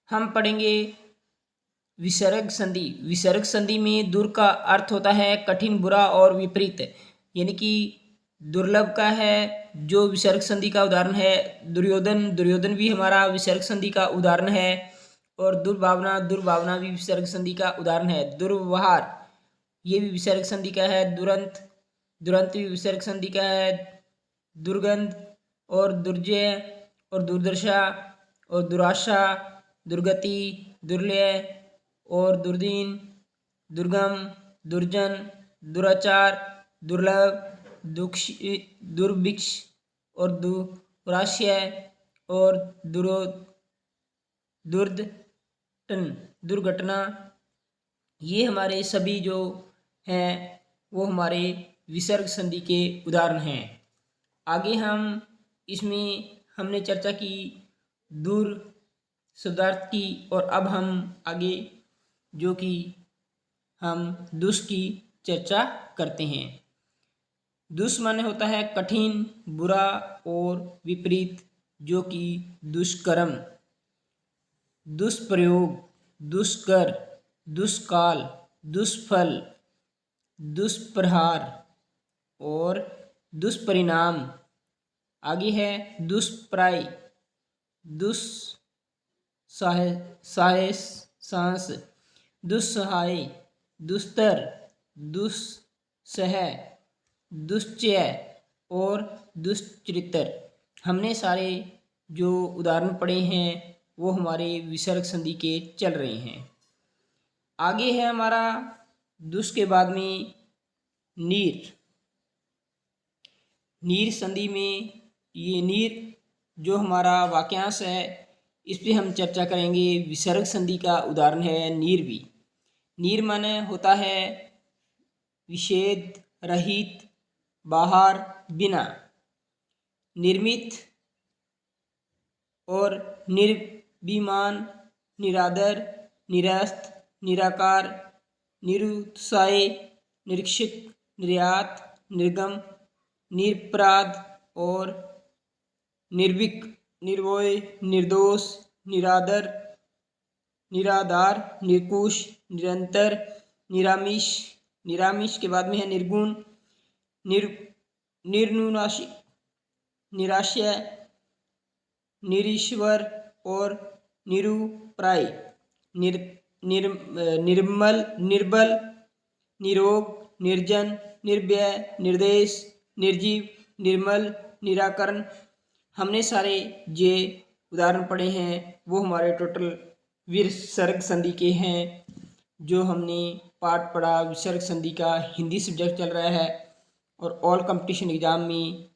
हम पढ़ेंगे विसर्ग संधि। विसर्ग संधि में दुर का अर्थ होता है कठिन, बुरा और विपरीत, यानी कि दुर्लभ का है जो विसर्ग संधि का उदाहरण है। दुर्योधन, दुर्योधन भी हमारा विसर्ग संधि का उदाहरण है। और दुर्भावना, दुर्भावना भी विसर्ग संधि का उदाहरण है। दुर्व्यवहार, ये भी विसर्ग संधि का है। दुरंत, दुरंत भी विसर्ग संधि का है। दुर्गंध और दुर्जय और दुर्दशा और दुराशा, दुर्गति, दुर्लय और दुर्दीन, दुर्गम, दुर्जन, दुराचार, दुर्लभ, दुर्भिक्ष और दुराश्य और दुर्घटना, ये हमारे सभी जो हैं वो हमारे विसर्ग संधि के उदाहरण हैं। आगे हम इसमें हमने चर्चा की दूर शब्दार्थ की, और अब हम आगे जो कि हम दुष् की चर्चा करते हैं। दुष् माने होता है कठिन, बुरा और विपरीत, जो कि दुष्कर्म, दुष्प्रयोग, दुष्कर, दुष्काल, दुष्फल, दुष्प्रहार और दुष्परिणाम। आगे है दुष्प्राय, साहस, दुस्सहाय, दुस्तर, दुस्सह, दुश्चय और दुश्चरित्र। हमने सारे जो उदाहरण पढ़े हैं वो हमारे विसर्ग संधि के चल रहे हैं। आगे है हमारा दुष् के बाद में नीर। नीर संधि में ये नीर जो हमारा वाक्यांश है इस पे हम चर्चा करेंगे। विसर्ग संधि का उदाहरण है नीर भी। नीर माने होता है विषेद रहित, बाहर, बिना, निर्मित और निर्विमान, निरादर, निरस्त, निराकार, निरुत्साह, निरीक्षक, निर्यात, निर्गम, निरपराध और निर्भीक, निर्भय, निर्दोष, निरादर, निराधार, निरकुश, निरंतर, निरामिष। निरामिष के बाद में है निर्गुण, निर्नुनाशिक, निराशय, निरीश्वर और निरुप्राय, निर्मल, निर्बल, निरोग, निर्जन, निर्व्यय, निर्देश, निर्जीव, निर्मल, निराकरण। हमने सारे जे उदाहरण पढ़े हैं वो हमारे टोटल विसर्ग संधि के हैं। जो हमने पाठ पढ़ा विसर्ग संधि का, हिंदी सब्जेक्ट चल रहा है और ऑल कंपटीशन एग्जाम में